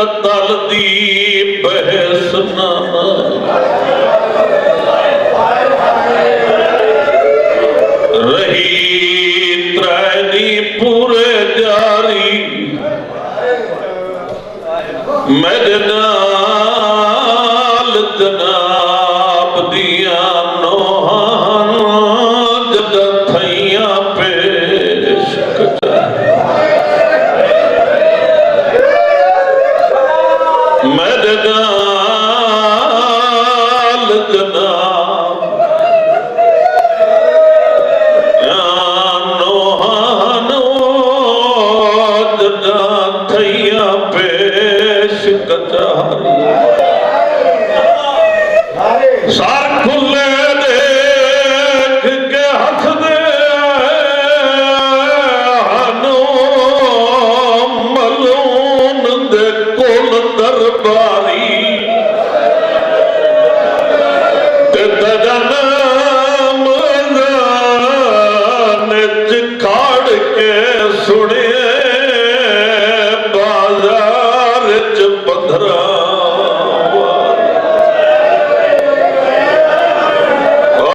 कतल दी बहस ना रही त्रैनी पूरे जारी मेरे नाल जनाब दिया नोहान जद थैया पेश मेरे नाल जनाब नोहान जद थैया पेश कचारी सार खुले देख के हथ दे मलून दे कोल दरबारी ते दजन मैदान च खाड़ के सुने बाजार च पधरा